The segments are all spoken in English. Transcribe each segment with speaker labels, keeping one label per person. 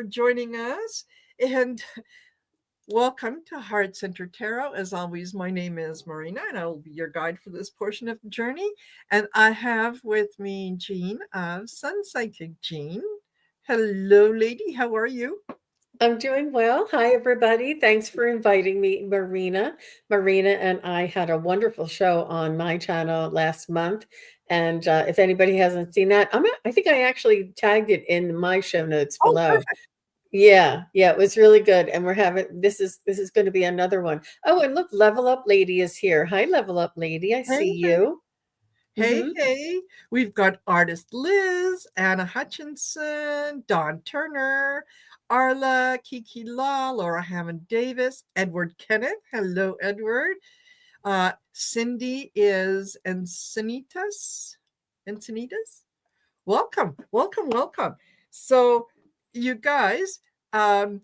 Speaker 1: for joining us. And welcome to Heart Center Tarot. As always, my name is Marina, and I will be your guide for this portion of the journey. And I have with me Jean of Sun Psychic. Jean, hello, lady. How are you?
Speaker 2: I'm doing well. Hi, everybody. Thanks for inviting me, Marina. Marina and I had a wonderful show on my channel last month. And if anybody hasn't seen that, I think I actually tagged it in my show notes
Speaker 1: Oh,
Speaker 2: below.
Speaker 1: perfect.
Speaker 2: Yeah, it was really good. And we're having this is going to be another one. Oh, and look, Level Up Lady is here. Hi, Level Up Lady. I
Speaker 1: Hey,
Speaker 2: see
Speaker 1: hey.
Speaker 2: you.
Speaker 1: Hey,
Speaker 2: hmm
Speaker 1: hey, we've got artist Liz, Anna Hutchinson, Don Turner, Arla, Kiki Law, Laura Hammond Davis, Edward Kenneth. Hello, Edward. Cindy is Encinitas. Welcome, welcome, welcome. So, you guys, um,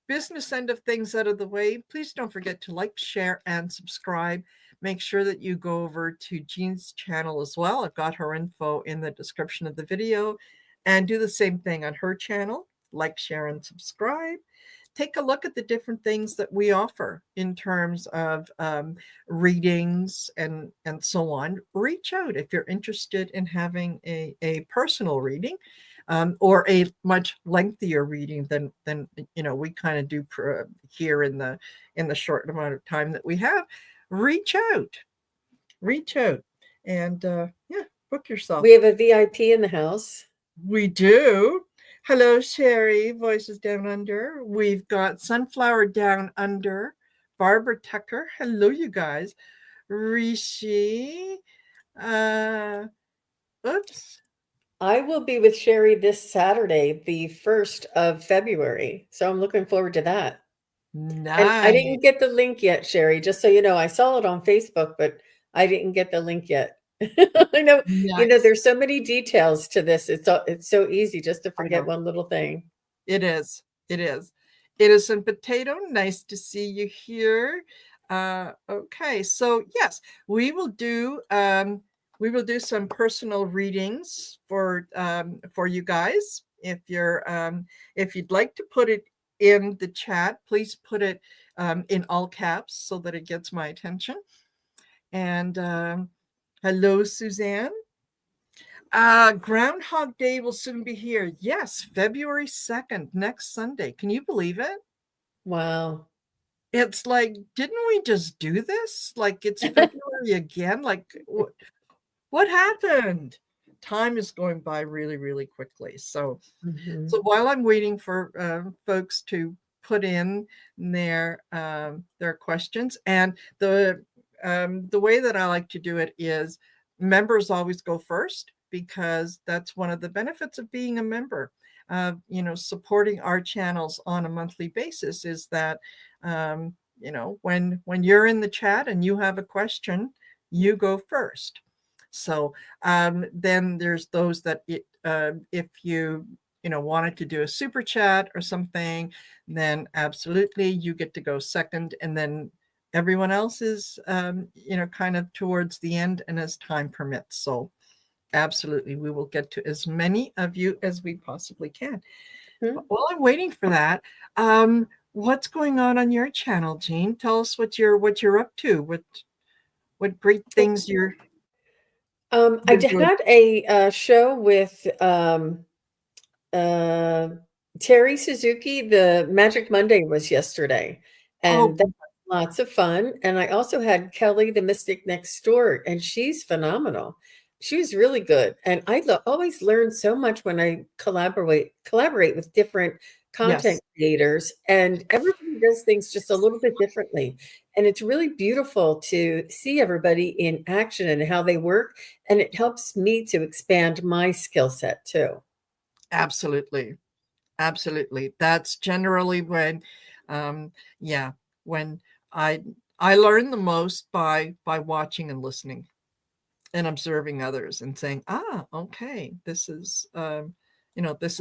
Speaker 1: business end of things out of the way. Please don't forget to like, share, and subscribe. Make sure that you go over to Jean's channel as well. I've got her info in the description of the video. And do the same thing on her channel. Like, share, and subscribe. Take a look at the different things that we offer in terms of readings and so on. Reach out if you're interested in having a personal reading, or a much lengthier reading than we kind of do here in the short amount of time that we have. Reach out, reach out, and yeah, book yourself.
Speaker 2: We have a VIP in the house.
Speaker 1: We do. Hello, Sherry, Voices Down Under. We've got Sunflower Down Under, Barbara Tucker. Hello, you guys. Rishi. Uh, oops.
Speaker 2: I will be with Sherry this Saturday, the 1st of February. So I'm looking forward to that. And I
Speaker 1: Nice.
Speaker 2: didn't get the link yet, Sherry, just so you know. I saw it on Facebook, but I didn't get the link yet. I know,
Speaker 1: Nice.
Speaker 2: there's so many details to this. It's so easy just to
Speaker 1: I
Speaker 2: forget
Speaker 1: know.
Speaker 2: one little thing.
Speaker 1: It is. It is. Innocent Potato, nice to see you here. Okay, so yes, we will do some personal readings for you guys. If you'd like to put it in the chat, please put it in all caps so that it gets my attention. And hello, Suzanne. Groundhog Day will soon be here. Yes, February 2nd, next Sunday. Can you believe it?
Speaker 2: Wow.
Speaker 1: It's like, didn't we just do this? Like, it's February again? Like, what happened? Time is going by really, really quickly. So
Speaker 2: Mhm.
Speaker 1: while I'm waiting for folks to put in their questions, and the way that I like to do it is members always go first, because that's one of the benefits of being a member. Supporting our channels on a monthly basis is that when you're in the chat and you have a question, you go first. So then there's those that if you wanted to do a super chat or something, then absolutely you get to go second, and then everyone else is kind of towards the end and as time permits. So absolutely, we will get to as many of you as we possibly can. But
Speaker 2: Mhm.
Speaker 1: while I'm waiting for that, what's going on your channel, Jean? Tell us what you're up to. What great things
Speaker 2: I
Speaker 1: you're doing.
Speaker 2: had a show with uh, Terry Suzuki. The Magic Monday was yesterday,
Speaker 1: Oh,
Speaker 2: and that was lots of fun. And I also had Kelly, the Mystic Next Door, and she's phenomenal. She was really good, and always learn so much when I collaborate with different content
Speaker 1: yes,
Speaker 2: creators, and everybody does things just a little bit differently. And it's really beautiful to see everybody in action and how they work, and it helps me to expand my skill set too.
Speaker 1: absolutely. Absolutely. That's generally um, yeah, when I I learn the most by watching and listening and observing others and saying, okay, this is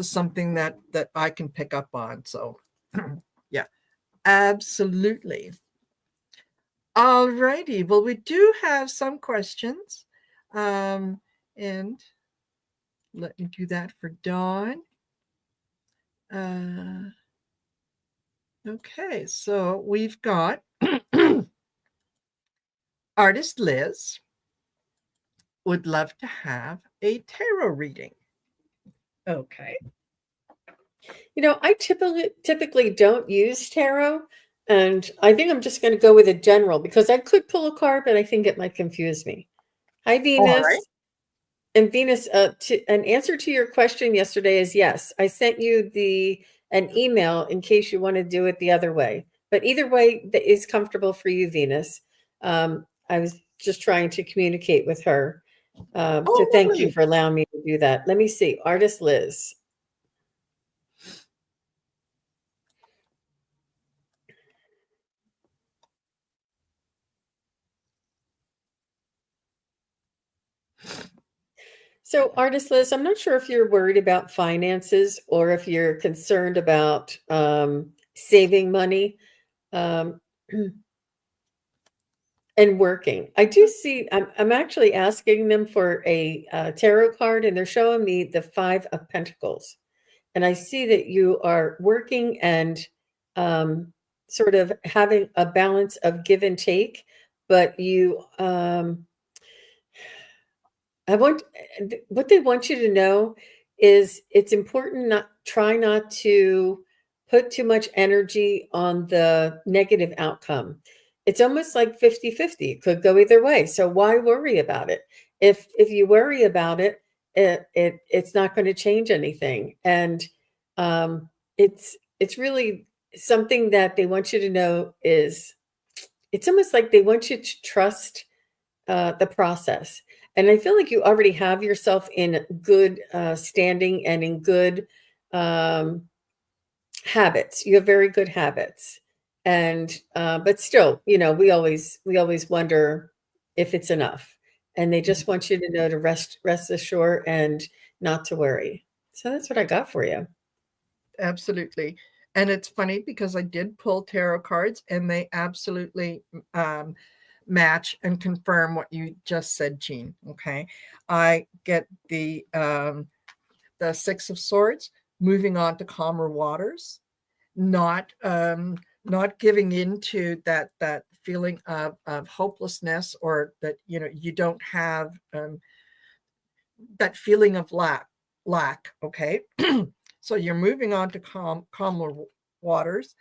Speaker 1: something that I can pick up on. So, yeah, absolutely. All righty. Well, we do have some questions, and let me do that for Dawn. Okay, so we've got artist Liz would love to have a tarot reading. Okay.
Speaker 2: I typically don't use tarot, and I think I'm just going to go with a general because I could pull a card, but I think it might confuse me. Hi,
Speaker 1: All right.
Speaker 2: Venus. And Venus, an answer to your question yesterday is yes. I sent you an email in case you want to do it the other way. But either way that is comfortable for you, Venus. I was just trying to communicate with her. So
Speaker 1: Oh,
Speaker 2: thank you
Speaker 1: lovely.
Speaker 2: for allowing me to do that. Let me see. Artist Liz. So, Artist Liz, I'm not sure if you're worried about finances or if you're concerned about saving money. Um, and working. I do see, I'm actually asking them for a tarot card, and they're showing me the Five of Pentacles. And I see that you are working and sort of having a balance of give and take, but I want what they want you to know is it's important not try not to put too much energy on the negative outcome. It's almost like 50-50. It could go either way. So why worry about it? If you worry about it, it's not going to change anything. And it's really something that they want you to know is it's almost like they want you to trust the process. And I feel like you already have yourself in good standing and in good um, habits. You have very good habits, and but still, we always wonder if it's enough. And they just want you to know to rest assured and not to worry. So that's what I got for you.
Speaker 1: Absolutely. And it's funny because I did pull tarot cards and they absolutely um, match and confirm what you just said, Jean. Okay. I get the Six of Swords, moving on to calmer waters, not giving into that feeling of hopelessness, or that you don't have that feeling of lack. Okay. So you're moving on to calmer waters.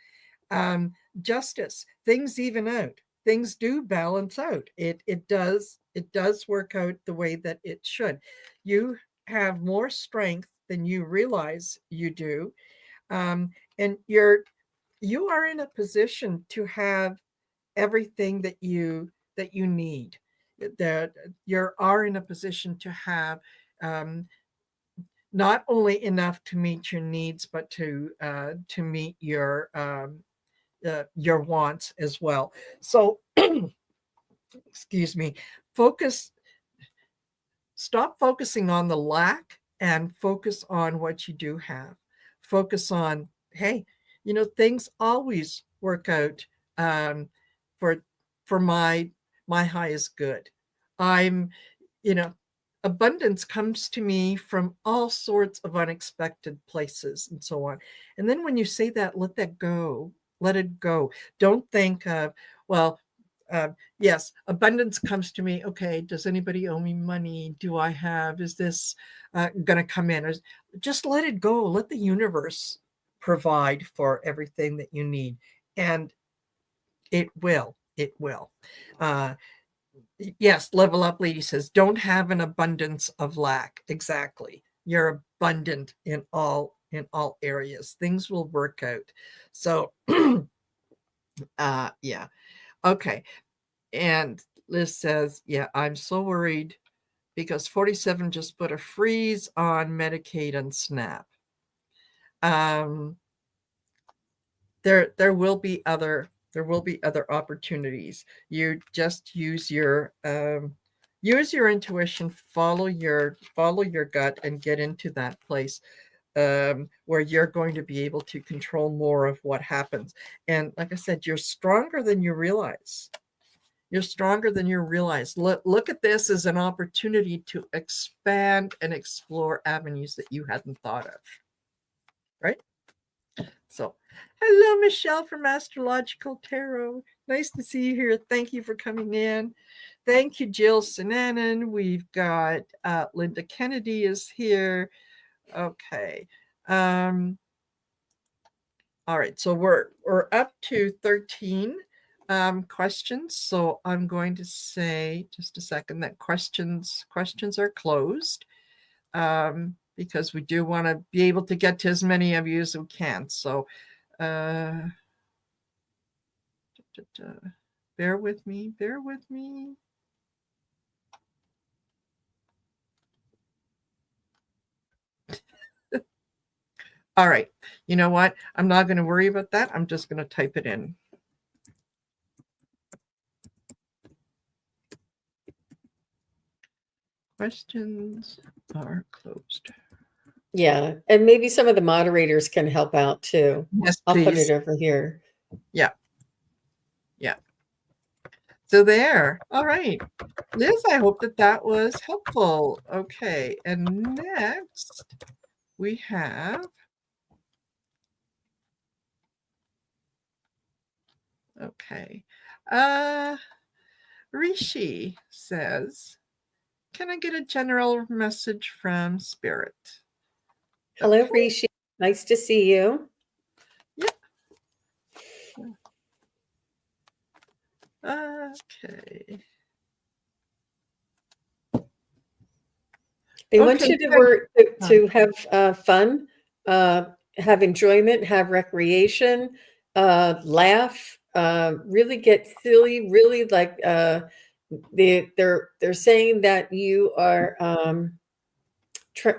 Speaker 1: Justice, things even out, things do balance out. It does work out the way that it should. You have more strength than you realize you do. And you are in a position to have everything that you need. That you are in a position to have um, not only enough to meet your needs, but to meet your wants as well. So, excuse me. Focus. Stop focusing on the lack and focus on what you do have. Focus on, hey, things always work out um, for for my highest good. I'm, you know, Abundance comes to me from all sorts of unexpected places and so on. And then when you say that, let that go. Let it go. Don't think of, well, yes, abundance comes to me. Okay, does anybody owe me money? Do I have, is this going to come in? Just let it go. Let the universe provide for everything that you need. And it will. It will. Uh, yes, Level Up Lady says, don't have an abundance of lack. Exactly. You're abundant in all areas. Things will work out. So, yeah. Okay. And Liz says, yeah, I'm so worried because 47 just put a freeze on Medicaid and SNAP. Um, there will be other opportunities. You just use your intuition, follow your gut, and get into that place where you're going to be able to control more of what happens. And like I said, you're stronger than you realize. You're stronger than you realize. Look at this as an opportunity to expand and explore avenues that you hadn't thought of. Right? So, hello, Michelle from Astrological Tarot. Nice to see you here. Thank you for coming in. Thank you, Jill Sinanan. We've got Linda Kennedy is here. Okay. All right. So we're up to 13 questions. So I'm going to say just a second that questions are closed. Because we do want to be able to get to as many of you as we can. So bear with me, bear with me. All right. You know what? I'm not going to worry about that. I'm just going to type it in. Questions are closed.
Speaker 2: Yeah, and maybe some of the moderators can help out too.
Speaker 1: Yes,
Speaker 2: I'll put
Speaker 1: please.
Speaker 2: it over here.
Speaker 1: Yeah. Yeah. So there. All right. Liz, I hope that was helpful. Okay. And next we have okay. Rishi says, can I get a general message from Spirit?
Speaker 2: Hello,
Speaker 1: Okay.
Speaker 2: Rishi. Nice to see you.
Speaker 1: Yeah. Okay.
Speaker 2: They want you to work to have fun, have enjoyment, have recreation, laugh, really get silly. Really like they're saying that you are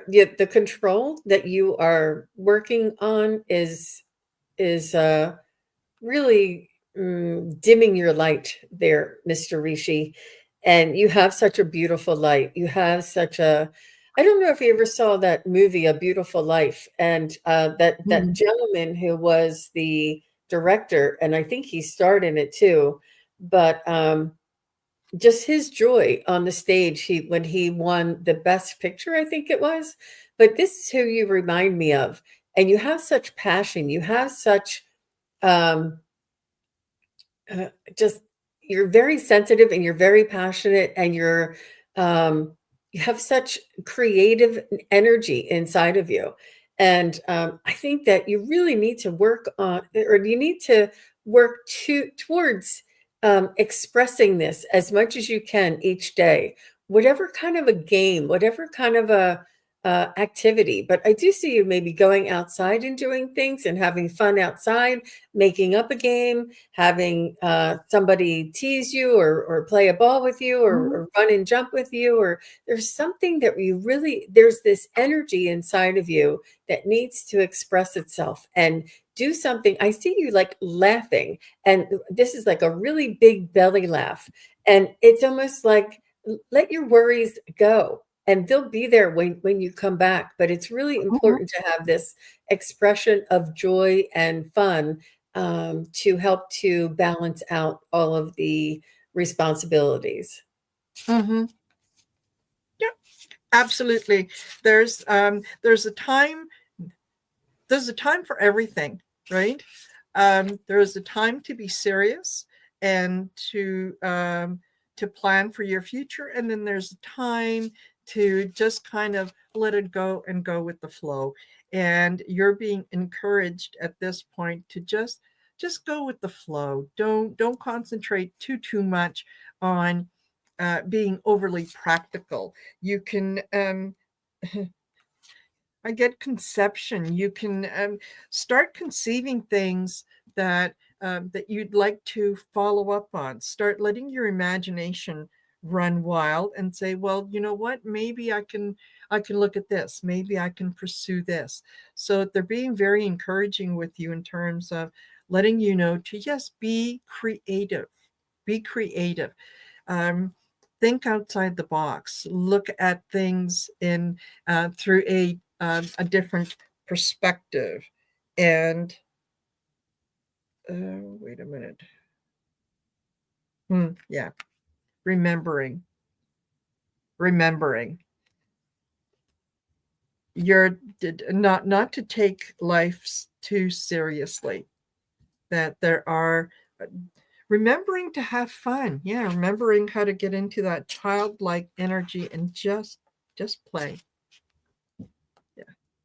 Speaker 2: the control that you are working on is really dimming your light there, Mr. Rishi. And you have such a beautiful light. You have such a, I don't know if you ever saw that movie, A Beautiful Life, and that gentleman who was the director, and I think he starred in it too, but just his joy on the stage, when he won the best picture, I think it was. But this is who you remind me of. And you have such passion. You have such um, just you're very sensitive and you're very passionate and you have such creative energy inside of you. And I think that you really need to work on, or you need to work towards expressing this as much as you can each day, whatever kind of a game, whatever kind of a activity. But I do see you maybe going outside and doing things and having fun outside, making up a game, having somebody tease you or play a ball with you or run and jump with you, or there's something that you really, there's this energy inside of you that needs to express itself and do something. I see you like laughing, and this is like a really big belly laugh, and it's almost like let your worries go and they'll be there when you come back. But it's really important to have this expression of joy and fun to help to balance out all of the responsibilities.
Speaker 1: Mm-hmm. Yeah, absolutely. There's a time for everything, right? There's a time to be serious and to plan for your future, and then there's a time to just kind of let it go and go with the flow. And you're being encouraged at this point to just go with the flow. Don't concentrate too much on being overly practical. You can I get conception. You can start conceiving things that you'd like to follow up on. Start letting your imagination run wild and say, well, you know what? Maybe I can look at this. Maybe I can pursue this. So they're being very encouraging with you in terms of letting you know to yes, be creative. Be creative. Um, think outside the box. Look at things in through a different perspective. And wait a minute. Yeah, remembering, remembering. You're not to take life too seriously. That there are remembering to have fun. Yeah, remembering how to get into that childlike energy and just play. Yeah,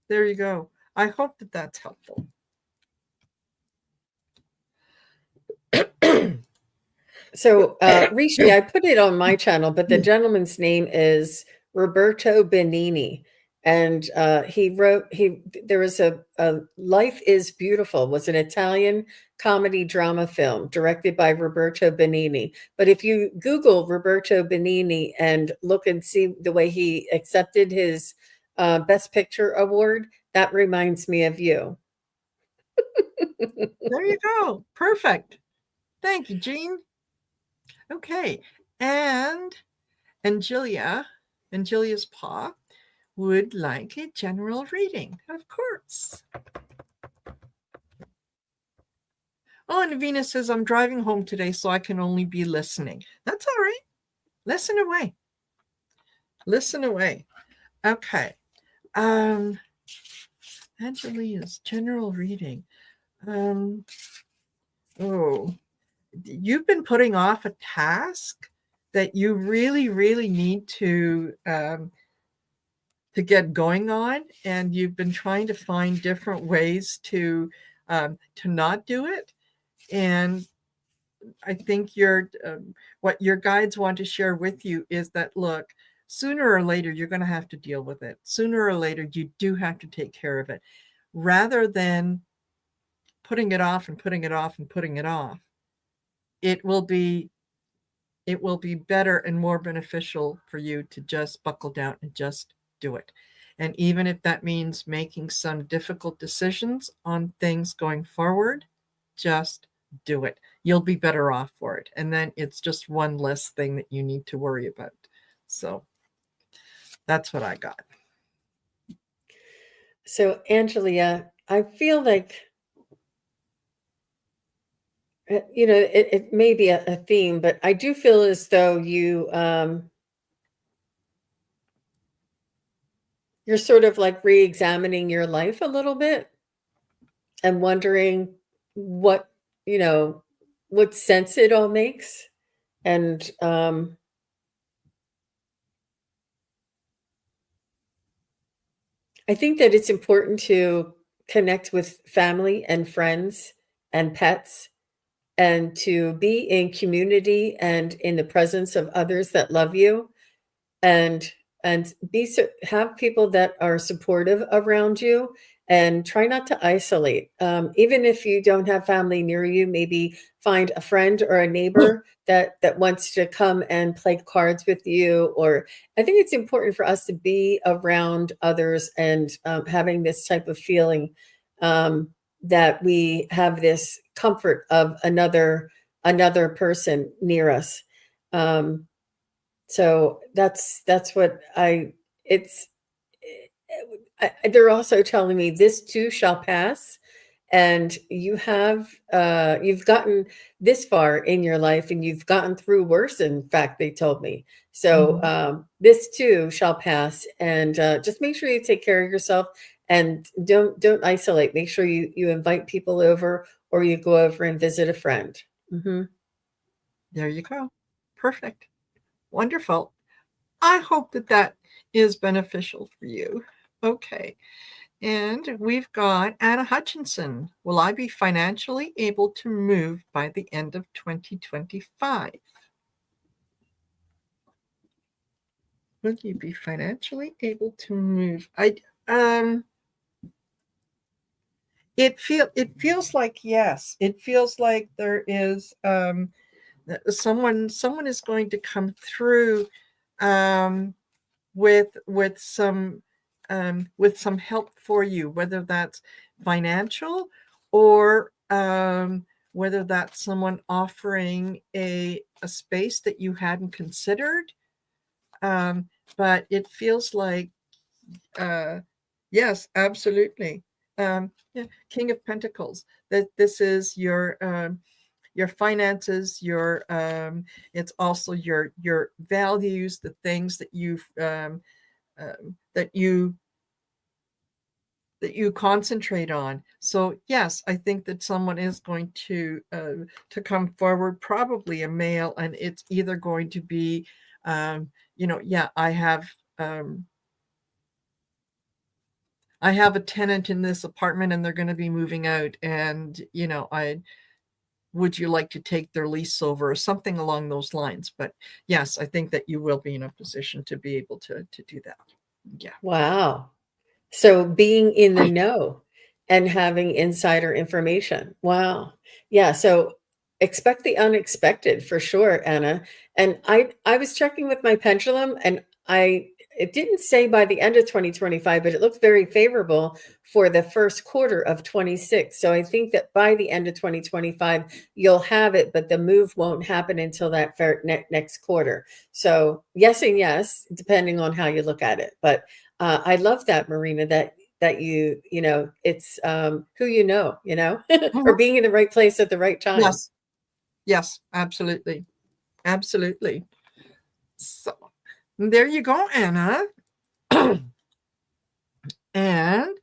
Speaker 1: there you go. I hope that that's helpful.
Speaker 2: So, Rishi, I put it on my channel, but the gentleman's name is Roberto Benigni. And there was a Life is Beautiful, was an Italian comedy drama film directed by Roberto Benigni. But if you Google Roberto Benigni and look and see the way he accepted his Best Picture award, that reminds me of you.
Speaker 1: There you go. Perfect. Thank you, Jean. Okay. And Angelia's paw would like a general reading, of course. Oh, and Venus says, I'm driving home today, so I can only be listening. That's all right. Listen away. Listen away. Okay. Angelia's general reading. Oh, you've been putting off a task that you really, really need to get going on, and you've been trying to find different ways to not do it. And I think what your guides want to share with you is that, look, sooner or later, you're going to have to deal with it. Sooner or later, you do have to take care of it, rather than putting it off and putting it off and putting it off. It will be better and more beneficial for you to just buckle down and just do it. And even if that means making some difficult decisions on things going forward, just do it. You'll be better off for it. And then it's just one less thing that you need to worry about. So that's what I got.
Speaker 2: So, Angelia, I feel like, it may be a theme, but I do feel as though you're sort of like re-examining your life a little bit and wondering what, what sense it all makes. And I think that it's important to connect with family and friends and pets, and to be in community and in the presence of others that love you, and have people that are supportive around you, and try not to isolate. Even if you don't have family near you, maybe find a friend or a neighbor that wants to come and play cards with you. Or I think it's important for us to be around others, and having this type of feeling, that we have this comfort of another person near us. So that's what they're also telling me this too shall pass. And you've gotten this far in your life, and you've gotten through worse. In fact, they told me. So this too shall pass. And just make sure you take care of yourself, and don't isolate. Make sure you invite people over, or you go over and visit a friend. Mm-hmm.
Speaker 1: There you go. Perfect. Wonderful. I hope that is beneficial for you. Okay. And we've got Anna Hutchinson. Will I be financially able to move by the end of 2025? Will you be financially able to move? It feels like yes. It feels like there is someone is going to come through with some help for you, whether that's financial, or whether that's someone offering a space that you hadn't considered. But it feels like yes, absolutely. Yeah, King of Pentacles. That this is your finances, it's also your values, the things that you've that you concentrate on. So yes, I think that someone is going to come forward, probably a male, and it's either going to be, yeah, um, I have a tenant in this apartment and they're going to be moving out, and I would you like to take their lease over, or something along those lines. But yes, I think that you will be in a position to be able to do that. Yeah.
Speaker 2: Wow. So being in the know and having insider information. Wow. Yeah, so expect the unexpected for sure, Anna. And I was checking with my pendulum, and I it didn't say by the end of 2025, but it looks very favorable for the first quarter of 26. So I think that by the end of 2025 you'll have it, but the move won't happen until that next quarter. So yes and yes, depending on how you look at it. But I love that, Marina, that it's who or
Speaker 1: Mhm.
Speaker 2: being in the right place at the right time.
Speaker 1: Yes. Yes, absolutely. Absolutely. So there you go, Anna. And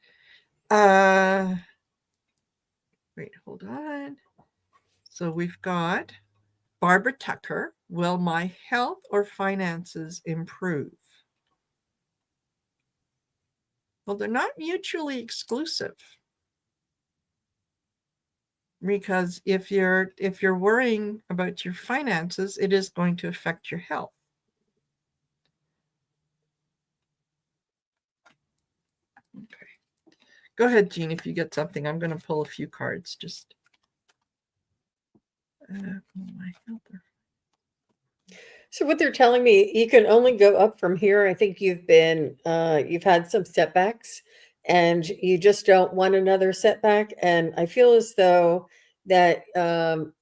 Speaker 1: wait, hold on. So we've got Barbara Tucker. Will my health or finances improve? Well, they're not mutually exclusive, because if you're worrying about your finances, it is going to affect your health. Okay. Go ahead, Jean, if you get something. I'm going to pull a few cards. Just my health.
Speaker 2: So what they're telling me, you can only go up from here. I think you've had some setbacks, and you just don't want another setback. And I feel as though that um,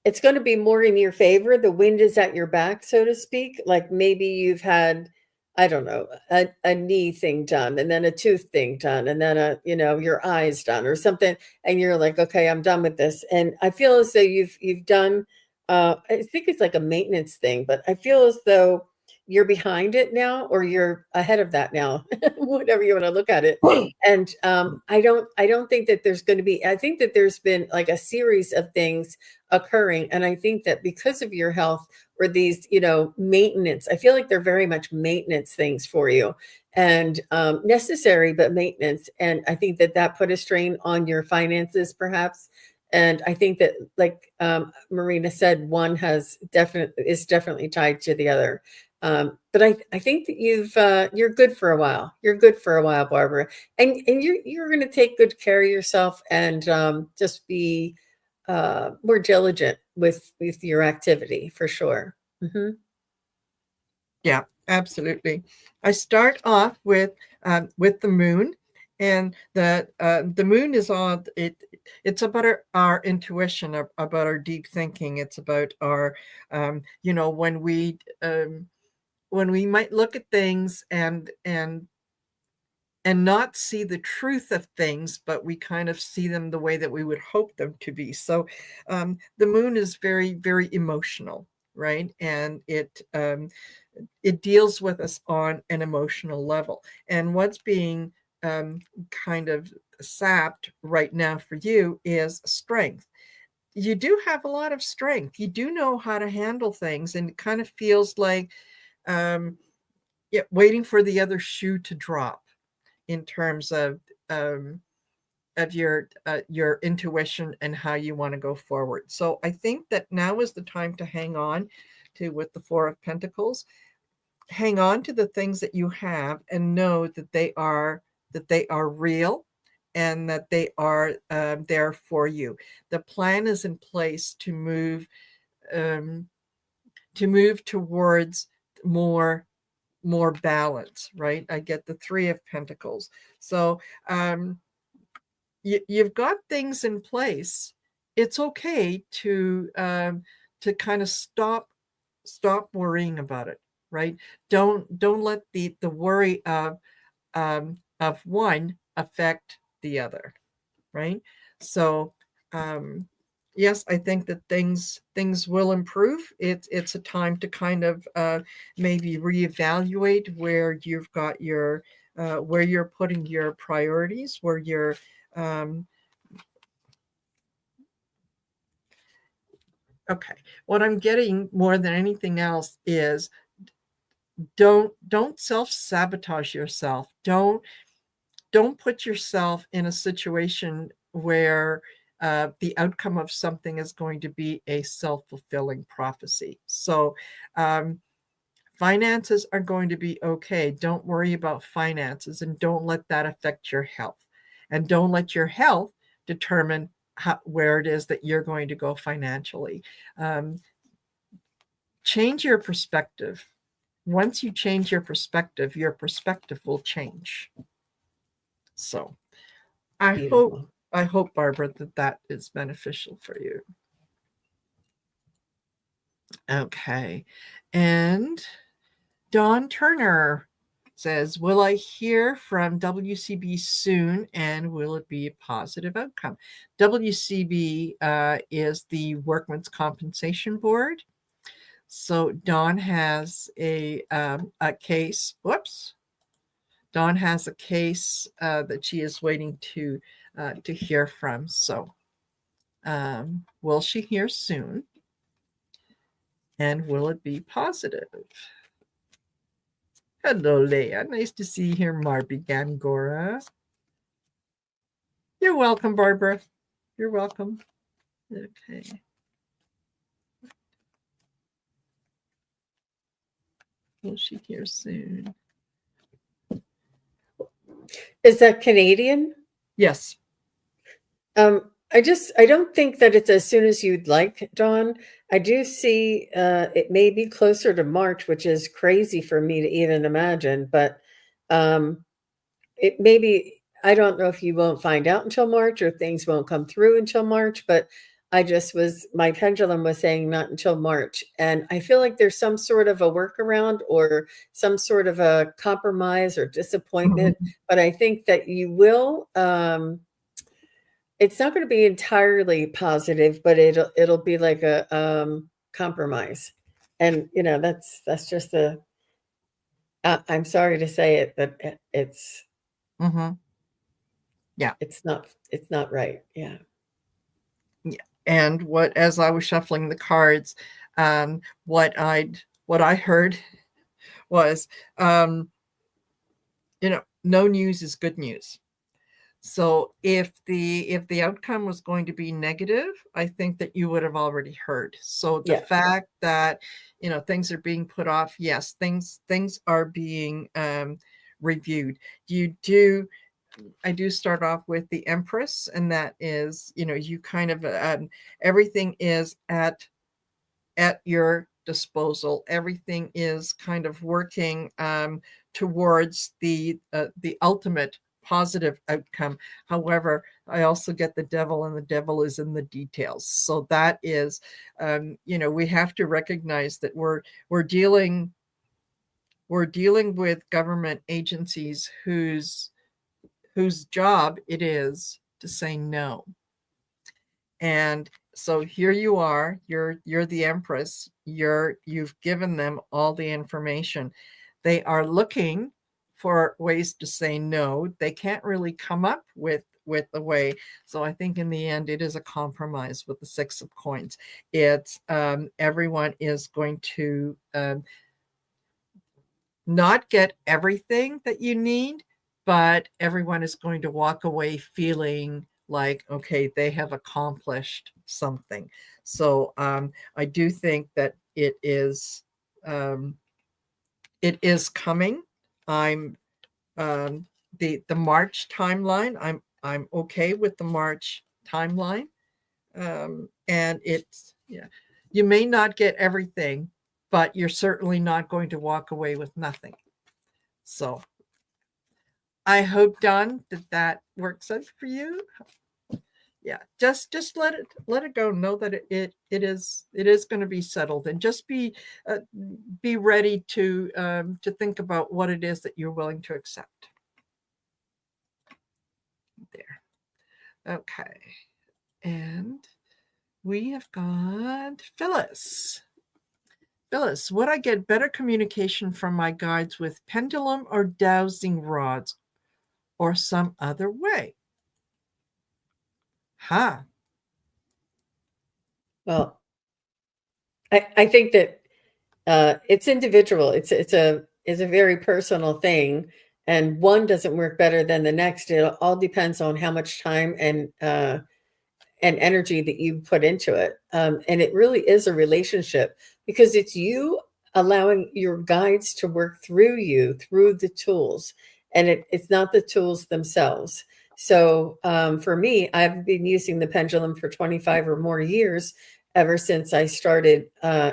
Speaker 2: it's going to be more in your favor. The wind is at your back, so to speak. Like maybe you've had, I don't know, a knee thing done, and then a tooth thing done, and then your eyes done or something. And you're like, okay, I'm done with this. And I feel as though you've done, I think it's like a maintenance thing, but I feel as though you're behind it now, or you're ahead of that now, whatever you want to look at it. And I don't think that there's going to be, I think that there's been like a series of things occurring. And I think that because of your health, or these, maintenance, I feel like they're very much maintenance things for you, and necessary, but maintenance. And I think that that put a strain on your finances, perhaps. And I think that, like Marina said, one is definitely tied to the other. But I think that you're good for a while. You're good for a while, Barbara, and you're going to take good care of yourself, and just be more diligent with your activity for sure. Hmm.
Speaker 1: Yeah, absolutely. I start off with the moon, and the moon is on it. It's about our intuition, about our deep thinking. It's about our, when we might look at things and not see the truth of things, but we kind of see them the way that we would hope them to be. So the moon is very, very emotional, right? And it deals with us on an emotional level. And what's being kind of sapped right now for you is strength. You do have a lot of strength. You do know how to handle things, and it kind of feels like um, yeah, waiting for the other shoe to drop in terms um, of your intuition and how you want to go forward. So I think that now is the time to hang on to, with the Four of Pentacles, hang on to the things that you have and know that they are real, and that they are there for you. The plan is in place um, to move towards more more balance, right? I get the Three of Pentacles. So you've got things in place. It's okay to kind of stop worrying about it, right? Don't let the worry of one affect the other, right? So yes, I think that things will improve. It's a time to kind of maybe reevaluate where you've got where you're putting your priorities, where you're um, okay. What I'm getting more than anything else is don't self-sabotage yourself. Don't put yourself in a situation where the outcome of something is going to be a self-fulfilling prophecy. So um, finances are going to be okay. Don't worry about finances, and don't let that affect your health. And don't let your health determine where it is that you're going to go financially. Um, Change your perspective. Once you change your perspective will change. So I hope
Speaker 2: Beautiful.
Speaker 1: I hope, Barbara, that that is beneficial for you. Okay. And Dawn Turner says, will I hear from WCB soon, and will it be a positive outcome? WCB is the Workmen's Compensation Board. So Dawn has a case. Whoops. Dawn has a case that she is waiting to hear from. So will she hear soon? And will it be positive? Hello, Leah. Nice to see you here, Marby Gangora. You're welcome, Barbara. You're welcome. Okay. Will she hear soon?
Speaker 2: Is that Canadian?
Speaker 1: Yes.
Speaker 2: I don't think that it's as soon as you'd like, Dawn. I do see it may be closer to March, which is crazy for me to even imagine, but um, it maybe, I don't know if you won't find out until March or things won't come through until March, but my pendulum was saying not until March. And I feel like there's some sort of a workaround or some sort of a compromise or disappointment, but I think that you will. It's not going to be entirely positive, but it'll be like a compromise. And that's just I'm sorry to say it, but
Speaker 1: Mm-hmm. Yeah.
Speaker 2: it's not right. Yeah.
Speaker 1: Yeah. And what as I was shuffling the cards, what I heard was, um, no news is good news. So if the outcome was going to be negative, I think that you would have already heard. So the
Speaker 2: Yeah.
Speaker 1: fact that things are being put off, yes, things are being reviewed. You do I do start off with the Empress, and that is, you kind of everything is at your disposal. Everything is kind of working towards the ultimate positive outcome. However, I also get the devil, and the devil is in the details. So that is, we have to recognize that we're dealing with government agencies whose job it is to say no. And so here you are, you're the Empress, you've given them all the information. They are looking for ways to say no. They can't really come up with a way. So I think in the end it is a compromise with the Six of Coins. It's everyone is going to not get everything that you need, but everyone is going to walk away feeling like, okay, they have accomplished something. So I do think that um, it is coming. I'm the March timeline. I'm okay with the March timeline, and it's yeah. You may not get everything, but you're certainly not going to walk away with nothing. So I hope, Don, that works out for you. Yeah, just let it go. Know that it is going to be settled, and just be ready to think about what it is that you're willing to accept. There. Okay, and we have got Phyllis. Phyllis, would I get better communication from my guides with pendulum or dowsing rods or some other way? Huh.
Speaker 2: Well, I think that it's individual. It's a very personal thing, and one doesn't work better than the next. It all depends on how much time and energy that you put into it. And it really is a relationship because it's you allowing your guides to work through you through the tools, and it's not the tools themselves. So for me, I've been using the pendulum for 25 or more years, ever since I started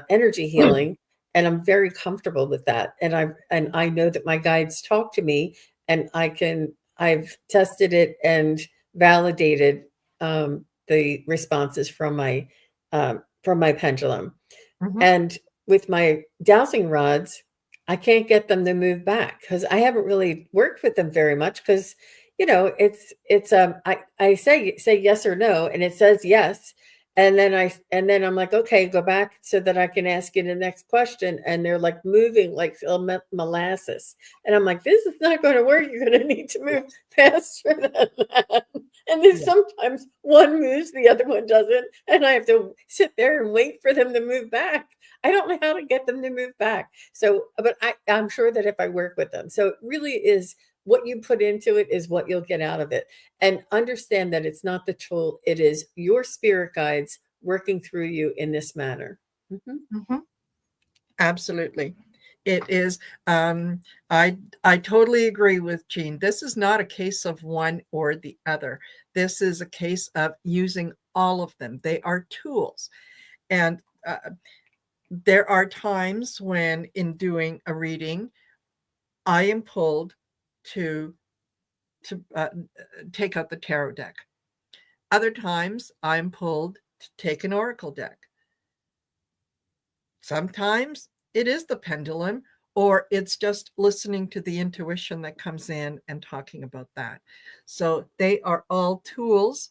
Speaker 2: energy healing, and I'm very comfortable with that. And I know that my guides talk to me, and I've tested it and validated the responses from my pendulum.
Speaker 1: Mhm.
Speaker 2: And with my dowsing rods, I can't get them to move back because I haven't really worked with them very much because I say yes or no, and it says yes. And then I'm like, okay, go back so that I can ask you the next question. And they're like moving like molasses. And I'm like, this is not going to work. You're going to need to move faster than that. And then
Speaker 1: Yeah.
Speaker 2: sometimes one moves, the other one doesn't. And I have to sit there and wait for them to move back. I don't know how to get them to move back. So, but I'm sure that if I work with them. So it really is what you put into it is what you'll get out of it. And understand that it's not the tool, it is your spirit guides working through you in this manner. Mhm.
Speaker 1: Mhm. Absolutely. It is. I totally agree with Jean. This is not a case of one or the other. This is a case of using all of them. They are tools, and there are times when, in doing a reading, I am pulled to to take out the tarot deck. Other times, I'm pulled to take an oracle deck. Sometimes it is the pendulum, or it's just listening to the intuition that comes in and talking about that. So they are all tools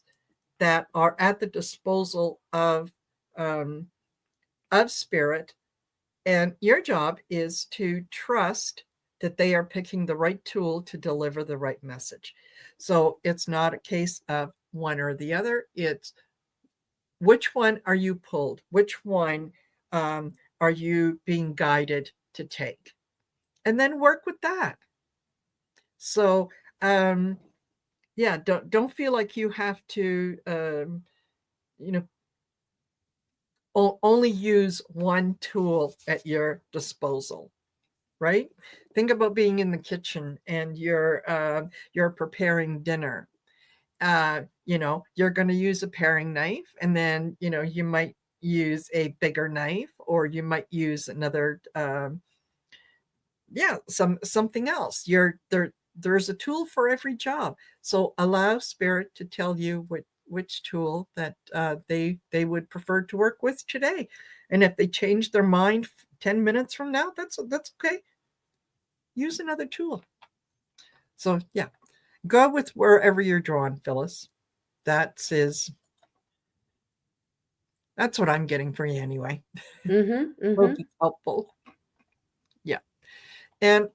Speaker 1: that are at the disposal um, of spirit, and your job is to trust that they are picking the right tool to deliver the right message. So it's not a case of one or the other. It's which one are you pulled? Which one are you being guided to take? And then work with that. So um, yeah, don't feel like you have to you know only use one tool at your disposal, right? Think about being in the kitchen and you're preparing dinner. You're going to use a paring knife, and then you might use a bigger knife, or you might use another something else. There's a tool for every job. So allow spirit to tell you which tool that they would prefer to work with today. And if they change their mind 10 minutes from now, that's okay. Use another tool. So yeah, go with wherever you're drawn, Phyllis. That's that's what I'm getting for you anyway.
Speaker 2: Mhm.
Speaker 1: Hope
Speaker 2: Mhm.
Speaker 1: it's helpful. Yeah. And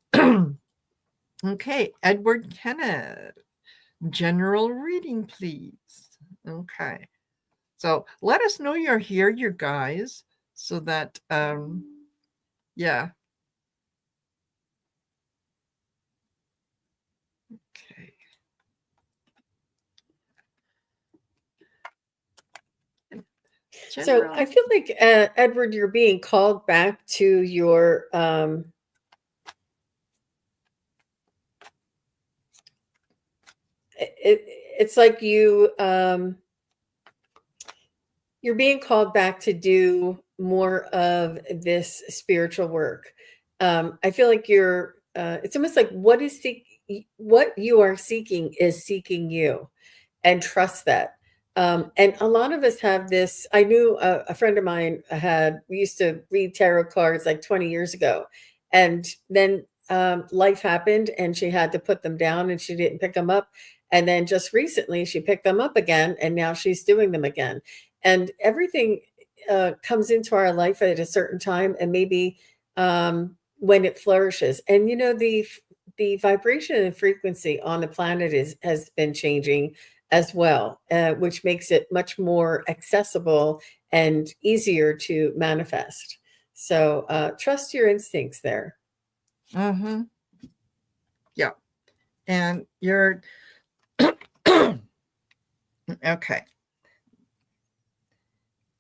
Speaker 1: okay, Edward Kenneth, general reading, please. Okay. So let us know you're here, you guys, so that yeah. Okay.
Speaker 2: So
Speaker 1: General.
Speaker 2: I feel like Edward, you're being called back to your it's like you're being called back to do more of this spiritual work. I feel like it's almost like what you are seeking is seeking you, and trust that. And a lot of us have this. I knew a friend of mine we used to read tarot cards like 20 years ago. And then life happened and she had to put them down and she didn't pick them up. And then just recently she picked them up again and now she's doing them again. And everything, comes into our life at a certain time, and maybe when it flourishes. And the vibration and frequency on the planet has been changing as well, which makes it much more accessible and easier to manifest. So trust your instincts there.
Speaker 1: Mm-hmm. Yeah. And you're okay.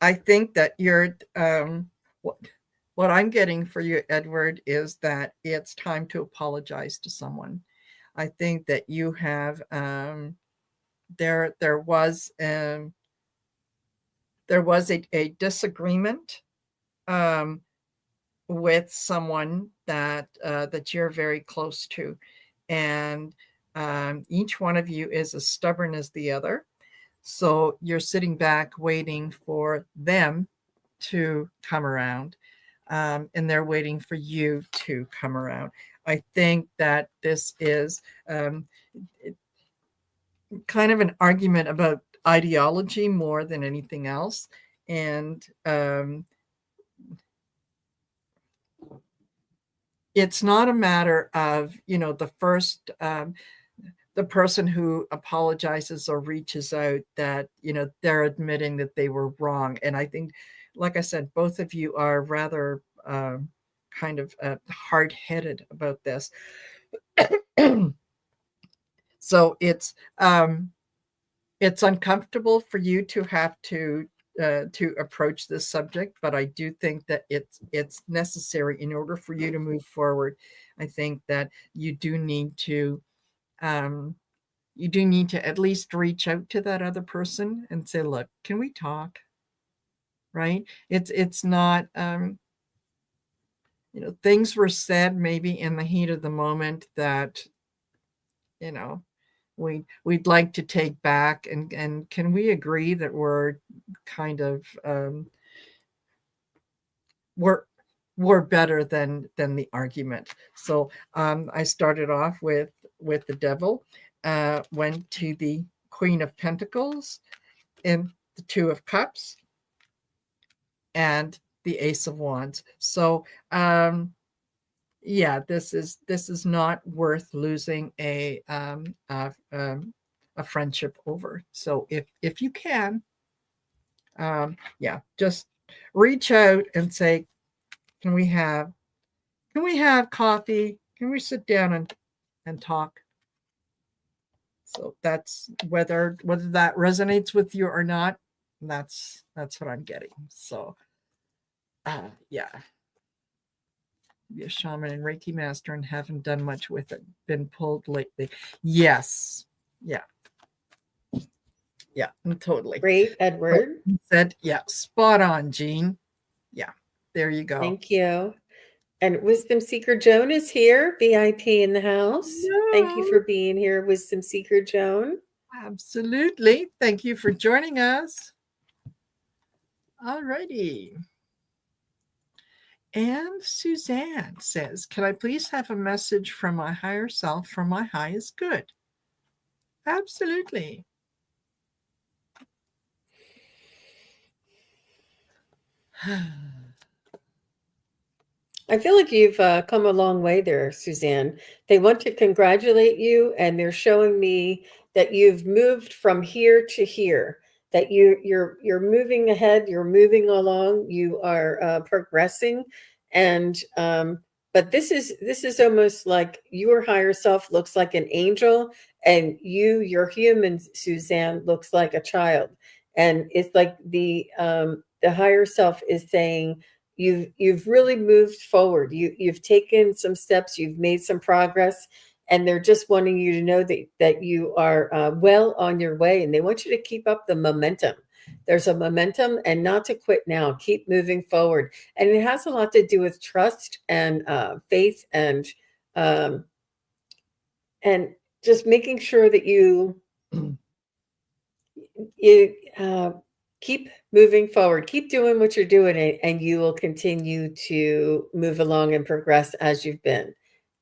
Speaker 1: I think that you're what what I'm getting for you, Edward, is that it's time to apologize to someone. I think that you have there was a disagreement um, with someone that you're very close to, and each one of you is as stubborn as the other. So you're sitting back waiting for them to come around, and they're waiting for you to come around. I think that this is kind of an argument about ideology more than anything else. And it's not a matter of, the person who apologizes or reaches out, that, they're admitting that they were wrong. And I think, like I said, both of you are rather kind of hard-headed about this. So it's uncomfortable for you to have to approach this subject, but I do think that it's necessary in order for you to move forward. I think that um, you do need to at least reach out to that other person and say, "Look, can we talk?" Right? It's not things were said maybe in the heat of the moment that you know we'd like to take back, and can we agree that we're kind of we're we're better than the argument. So I started off with the devil, went to the Queen of Pentacles, and the Two of Cups, and the Ace of Wands. So yeah, this is not worth losing a friendship over. So if you can, yeah, just reach out and say, can we have coffee? Can we sit down and talk? So that's whether that resonates with you or not. That's what I'm getting. So yeah, be a shaman and Reiki master and haven't done much with it. Been pulled lately. Yes. Yeah. Yeah, totally.
Speaker 2: Great, Edward.
Speaker 1: Said, yeah, spot on, Jean. Yeah, there you go.
Speaker 2: Thank you. And Wisdom Seeker Joan is here, VIP in the house. Thank you
Speaker 1: Yeah,
Speaker 2: for being here, Wisdom Seeker Joan.
Speaker 1: absolutely. Thank you for joining us. All righty. And Suzanne says, can I please have a message from my higher self for my highest good? Absolutely.
Speaker 2: I feel like you've come a long way there, Suzanne. They want to congratulate you, and they're showing me that you've moved from here to here. That you're moving ahead. You're moving along. You are progressing, and but this is almost like your higher self looks like an angel, and your human Suzanne looks like a child, and it's like the higher self is saying you've really moved forward. You've taken some steps, you've made some progress, and they're just wanting you to know that you are well on your way, and they want you to keep up the momentum. There's a momentum, and not to quit now. Keep moving forward, and it has a lot to do with trust and faith, um, and just making sure that you keep moving forward, keep doing what you're doing, and you will continue to move along and progress as you've been.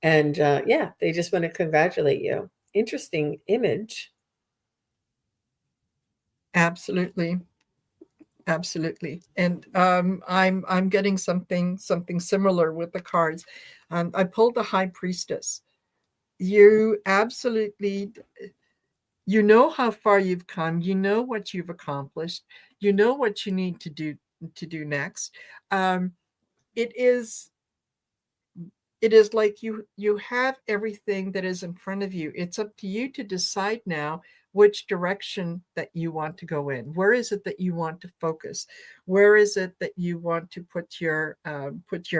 Speaker 2: And yeah, they just want to congratulate you. Interesting image.
Speaker 1: Absolutely. Absolutely. And I'm getting something similar with the cards. I pulled the High Priestess. You absolutely, you know how far you've come. You know what you've accomplished. You know what you need to do next. Um, it is it is like you have everything that is in front of you. It's up to you to decide now which direction that you want to go in. Where is it that you want to focus? Where is it that you want to put your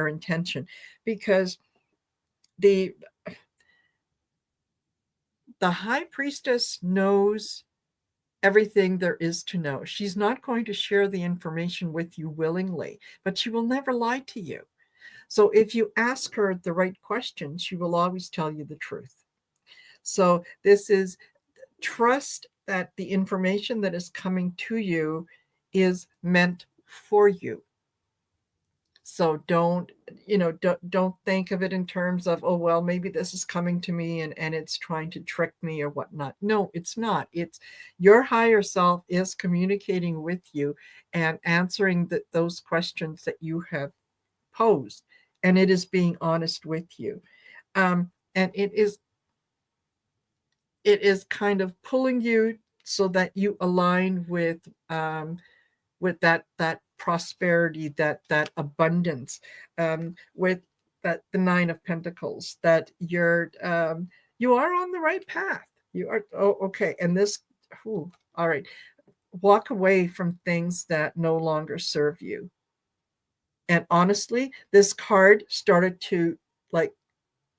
Speaker 1: intention? Because the the high priestess knows everything there is to know. She's not going to share the information with you willingly, but she will never lie to you. So if you ask her the right questions, she will always tell you the truth. So this is trust that the information that is coming to you is meant for you. So don't think of it in terms of, oh, well, maybe this is coming to me and it's trying to trick me or whatnot. No, it's not. It's your higher self is communicating with you and answering those questions that you have posed, and it is being honest with you. And it is kind of pulling you so that you align with that prosperity, that abundance, with that the Nine of Pentacles, that you are on the right path. You are, oh, okay. And this, ooh, all right, walk away from things that no longer serve you. And honestly, this card started to, like,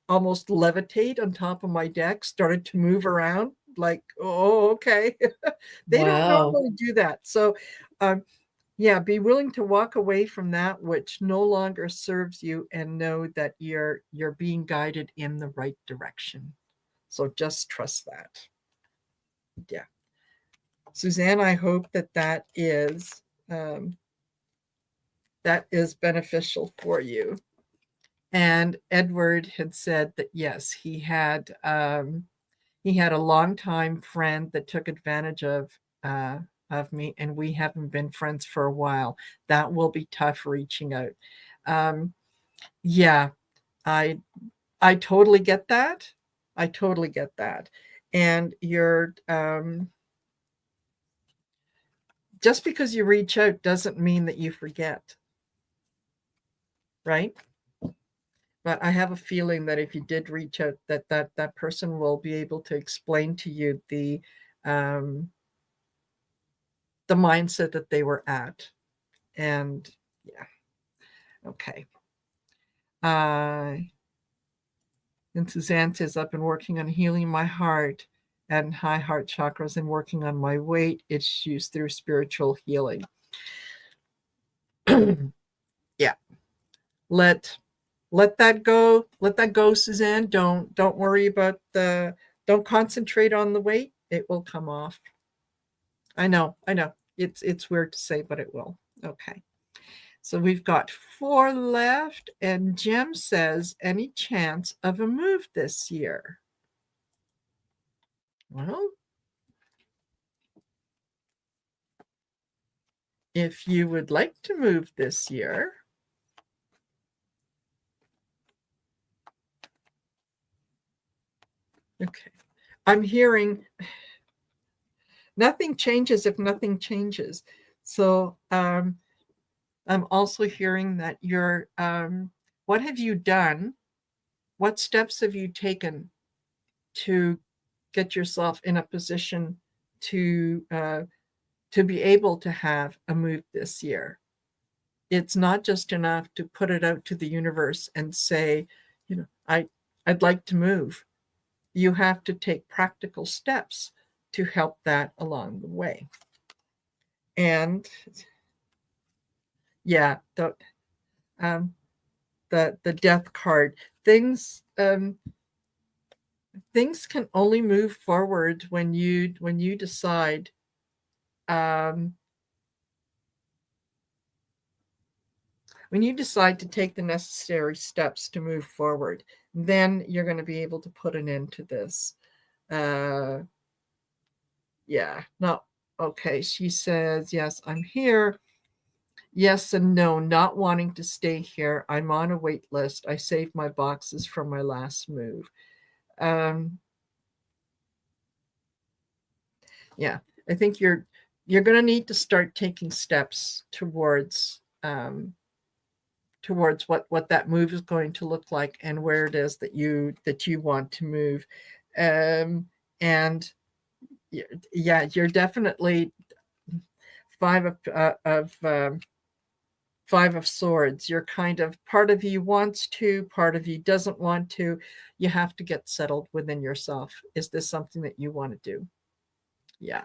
Speaker 1: almost levitate on top of my deck, started to move around, like, oh, okay. They don't
Speaker 2: Wow.
Speaker 1: normally do that. So, yeah, be willing to walk away from that which no longer serves you and know that you're being guided in the right direction. So just trust that. Yeah. Suzanne, I hope um, that is beneficial for you. And Edward had said that yes, he had a longtime friend that took advantage of me, and we haven't been friends for a while. That will be tough reaching out. Um, yeah, I I totally get that. I totally get that. And you're just because you reach out doesn't mean that you forget, right? But I have a feeling that if you did reach out, that person will be able to explain to you um, the mindset that they were at. And yeah, okay. Uh, and Suzanne says, I've been working on healing my heart and high heart chakras and working on my weight issues through spiritual healing. Yeah. Let let that go. Let that go, Suzanne. Don't worry about don't concentrate on the weight. It will come off. I know. It's weird to say, but it will. Okay. So we've got 4 left, and Jem says, any chance of a move this year? Well, if you would like to move this year, okay. I'm hearing nothing changes if nothing changes. So I'm also hearing that what have you done? What steps have you taken to get yourself in a position to uh, to be able to have a move this year? It's not just enough to put it out to the universe and say, I'd like to move. You have to take practical steps to help that along the way. And yeah, um, the death card, things things can only move forward when you decide, um, when you decide to take the necessary steps to move forward. Then you're going to be able to put an end to this. uh yeah, no, okay, she says, yes, I'm here. Yes and no, not wanting to stay here. I'm on a wait list. I saved my boxes from my last move. Um, yeah, I think you're going to need to start taking steps towards what that move is going to look like and where it is that you want to move. Um, and yeah, you're definitely five of five of swords. You're kind of, part of you wants to, part of you doesn't want to. You have to get settled within yourself. Is this something that you want to do? Yeah.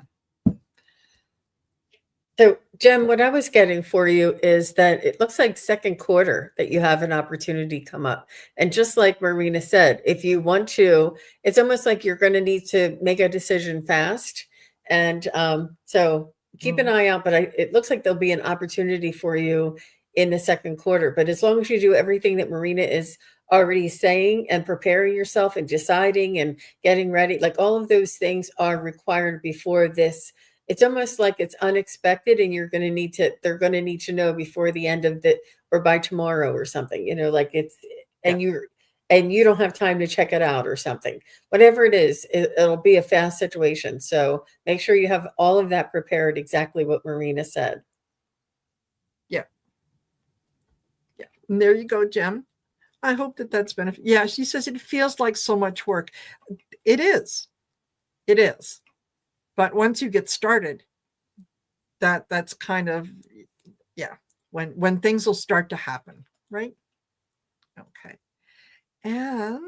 Speaker 2: So, Jem, what I was getting for you is that it looks like second quarter that you have an opportunity come up. And just like Marina said, if you want to, it's almost like you're going to need to make a decision fast. And so keep an
Speaker 1: Mm.
Speaker 2: eye out, but it looks like there'll be an opportunity for you in the second quarter. But as long as you do everything that Marina is already saying and preparing yourself and deciding and getting ready, like all of those things are required before this. It's almost like it's unexpected and they're going to need to know before the end of the, or by tomorrow or something, like it's,
Speaker 1: Yeah.
Speaker 2: and you don't have time to check it out or something. Whatever it is, it'll be a fast situation. So make sure you have all of that prepared, exactly what Marina said.
Speaker 1: Yeah. Yeah. And there you go, Jem. I hope that that's benefit. Yeah, she says it feels like so much work. It is. It is. But once you get started, that's kind of, yeah, when things will start to happen, right? Okay. And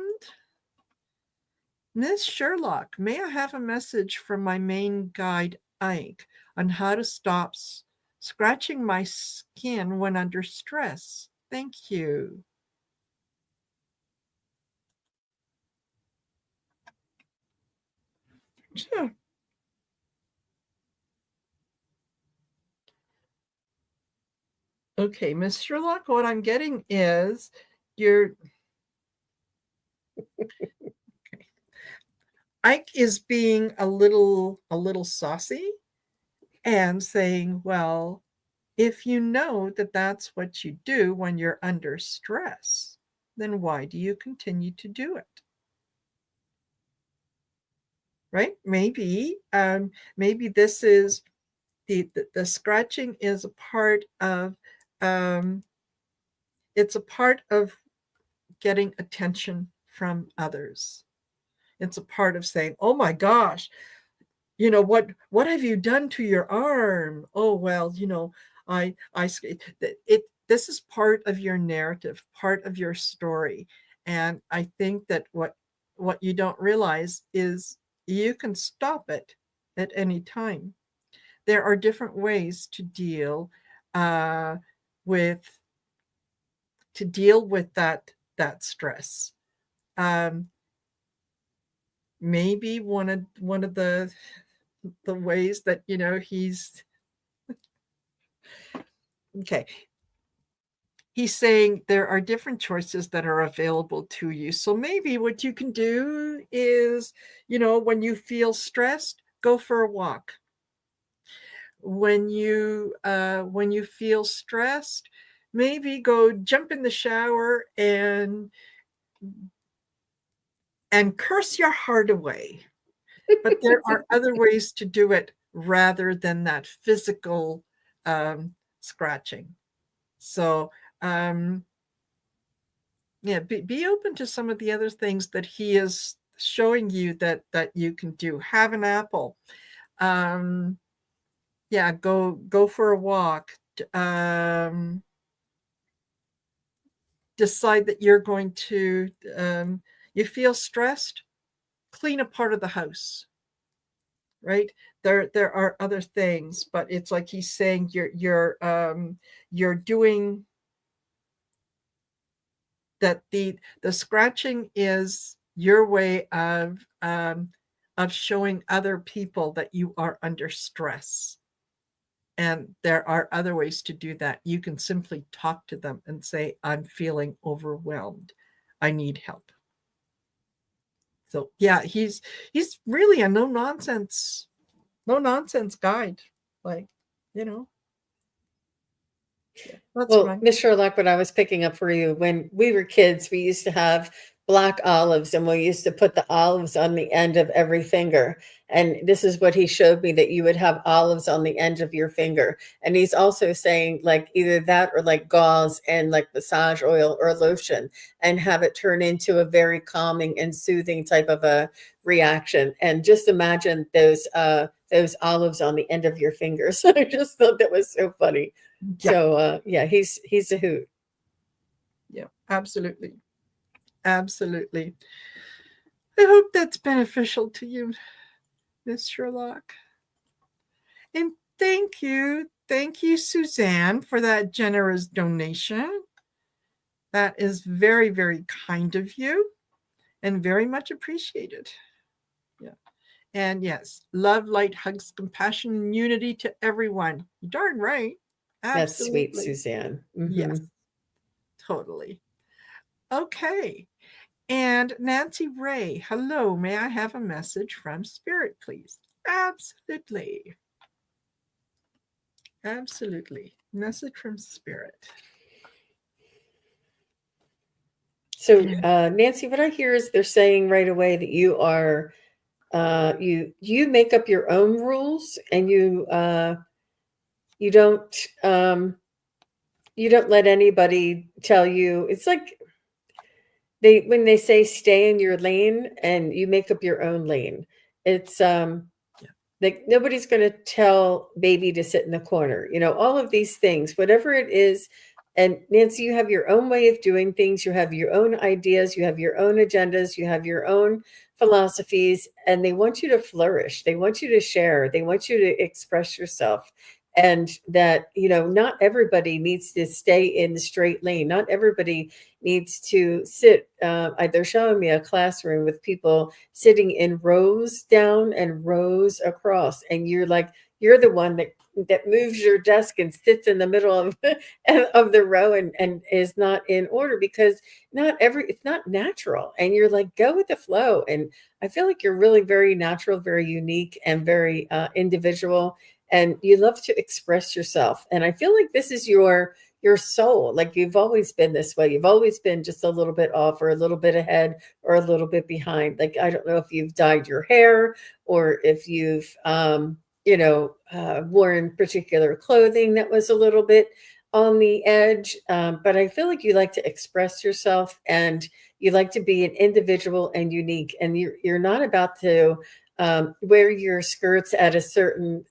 Speaker 1: Miss Sherlock, may I have a message from my main guide, Ike, on how to stop scratching my skin when under stress? Thank you. Sure. Okay, Miss Sherlock, what I'm getting is you're Ike is being a little saucy and saying, well, if you know that that's what you do when you're under stress, then why do you continue to do it? Right? Maybe this is the scratching is a part of um, it's a part of getting attention from others. It's a part of saying, "Oh my gosh, what have you done to your arm? Oh well, I it this is part of your narrative, part of your story." And I think that what you don't realize is you can stop it at any time. There are different ways uh, with with that stress. Um, Maybe one of the ways that he's okay. He's saying there are different choices that are available to you. So maybe what you can do is, when you feel stressed, go for a walk. When you feel stressed, maybe go jump in the shower and curse your heart away. But there are other ways to do it rather than that physical scratching. So yeah, be open to some of the other things that he is showing you that you can do. Have an apple. Um, yeah, go for a walk. Um, Decide that you're going to. You feel stressed. Clean a part of the house. Right. There are other things, but it's like he's saying you're doing that. The scratching is your way of showing other people that you are under stress. And there are other ways to do that. You can simply talk to them and say, I'm feeling overwhelmed. I need help. So yeah, he's really a no nonsense guide. Like, you know, Yeah, that's
Speaker 2: Well,
Speaker 1: fine.
Speaker 2: Miss Sherlock, what I was picking up for you, when we were kids, we used to have black olives and we used to put the olives on the end of every finger. And this is what he showed me, that you would have olives on the end of your finger. And he's also saying, like, either that or like gauze and like massage oil or lotion, and have it turn into a very calming and soothing type of a reaction. And just imagine those olives on the end of your fingers. I just thought that was so funny.
Speaker 1: Yeah,
Speaker 2: So yeah, he's a hoot.
Speaker 1: yeah, absolutely. Absolutely. I hope that's beneficial to you, Miss Sherlock. And thank you, Suzanne, for that generous donation. That is very, very kind of you and very much appreciated. Yeah. And yes, love, light, hugs, compassion, and unity to everyone. You're darn right.
Speaker 2: That's sweet,
Speaker 1: Absolutely.
Speaker 2: Suzanne.
Speaker 1: Yes, totally. Okay. And Nancy Ray, hello. May I have a message from Spirit, please? Absolutely. Absolutely. Message from Spirit.
Speaker 2: So Nancy, what I hear is they're saying right away that you are you make up your own rules, and you don't you don't let anybody tell you. It's like they when they say stay in your lane and you make up your own lane. It's like nobody's going to tell baby to sit in the corner. All of these things, whatever it is. And Nancy, you have your own way of doing things. You have your own ideas. You have your own agendas. You have your own philosophies, and they want you to flourish. They want you to share. They want you to express yourself. And that, not everybody needs to stay in the straight lane. Not everybody needs to sit. They're showing me a classroom with people sitting in rows down and rows across, and you're the one that moves your desk and sits in the middle of of the row, and is not in order, because it's not natural, and you're like, go with the flow. And I feel like you're really very natural, very unique, and very individual, and you love to express yourself. And I feel like this is your soul. Like, you've always been this way. You've always been just a little bit off, or a little bit ahead, or a little bit behind. Like, I don't know if you've dyed your hair, or if you've worn particular clothing that was a little bit on the edge. But I feel like you like to express yourself, and you like to be an individual and unique. And you're not about to wear your skirts at a certain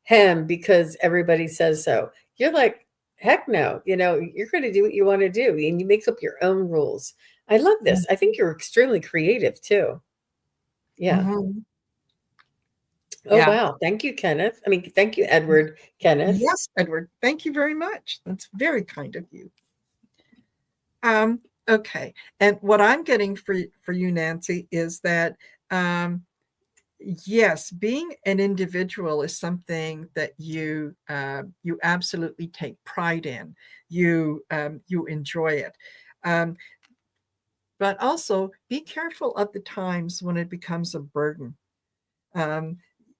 Speaker 2: hem because everybody says so. You're like, heck no, you're going to do what you want to do, and you make up your own rules. I love this. I think you're extremely creative too. Yeah.
Speaker 1: Mm-hmm.
Speaker 2: Oh,
Speaker 1: Yeah.
Speaker 2: wow. Thank you, Kenneth. I mean, thank you, Edward Kenneth.
Speaker 1: Yes, Edward. Thank you very much. That's very kind of you. Um, okay. And what I'm getting for you, Nancy, is that um, yes, being an individual is something that you absolutely take pride in. You enjoy it. Um, but also be careful of the times when it becomes a burden. Um,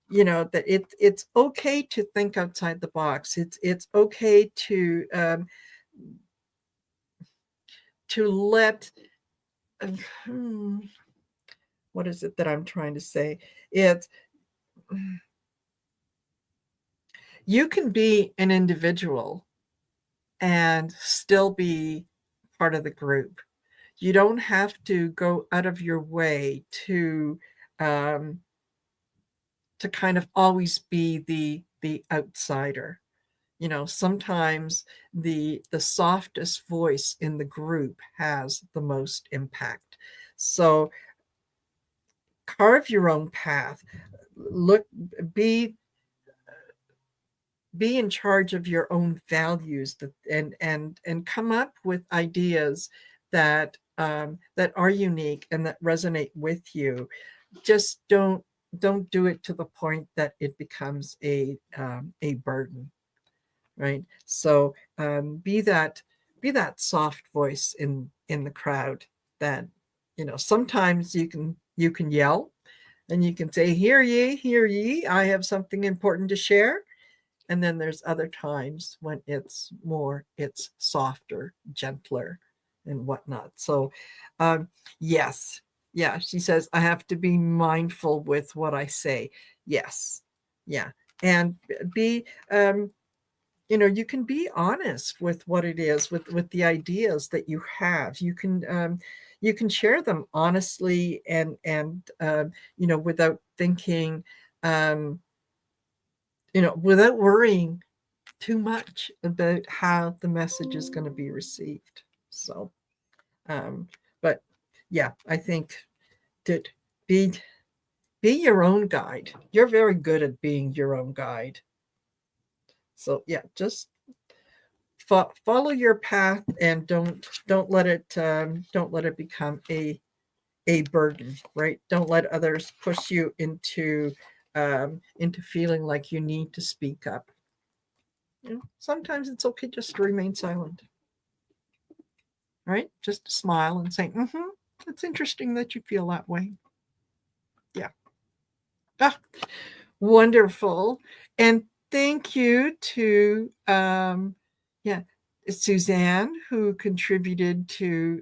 Speaker 1: that it's okay to think outside the box. It's okay to let hmm, what is it that I'm trying to say? It's you can be an individual and still be part of the group. You don't have to go out of your way um, to kind of always be the outsider. Sometimes the softest voice in the group has the most impact. So carve your own path. Look, be be in charge of your own values, and come up with ideas that are unique and that resonate with you. Just don't do it to the point that it becomes a burden, right? So be that soft voice in the crowd that sometimes you can yell and you can say, hear ye, I have something important to share. And then there's other times when it's softer, gentler, and whatnot. So, um, yes, yeah, she says I have to be mindful with what I say. Yes, yeah, and be you can be honest with what it is, with the ideas that you have. You can share them honestly, and without thinking, um, without worrying too much about how the message is going to be received. So, um, but yeah, I think that be be your own guide. You're very good at being your own guide. So yeah, just follow your path, and don't let it become a burden, right? Don't let others push you into feeling like you need to speak up. Sometimes it's okay just to remain silent, right? Just to smile and say, mm-hmm, it's interesting that you feel that way. Yeah. Ah, wonderful. And thank you yeah, Suzanne, who contributed to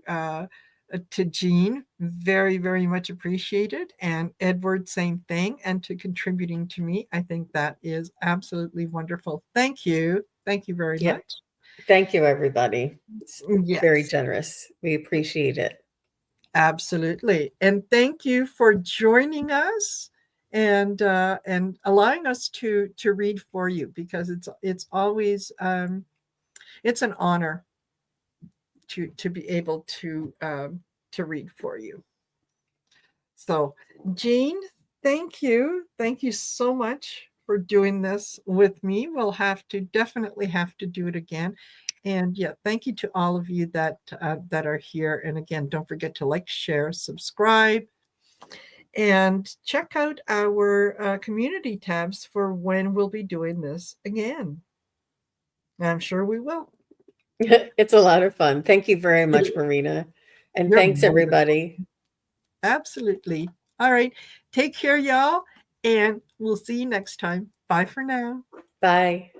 Speaker 1: Jean. Very, very much appreciated. And Edward, same thing. And to contributing to me. I think that is absolutely wonderful. Thank you. Thank you very
Speaker 2: Yeah.
Speaker 1: much.
Speaker 2: Thank you, everybody. It's very
Speaker 1: Yes.
Speaker 2: generous. We appreciate it.
Speaker 1: Absolutely. And thank you for joining us and allowing us to read for you, because it's always it's an honor to be able to read for you. So, Jean, thank you. Thank you so much for doing this with me. We'll definitely have to do it again. And yeah, thank you to all of you that are here. And again, don't forget to like, share, subscribe, and check out our community tabs for when we'll be doing this again. I'm sure we will.
Speaker 2: It's a lot of fun. Thank you very much, Marina. And
Speaker 1: You're
Speaker 2: thanks,
Speaker 1: wonderful.
Speaker 2: everybody.
Speaker 1: Absolutely. All right. Take care, y'all. And we'll see you next time. Bye for now.
Speaker 2: Bye.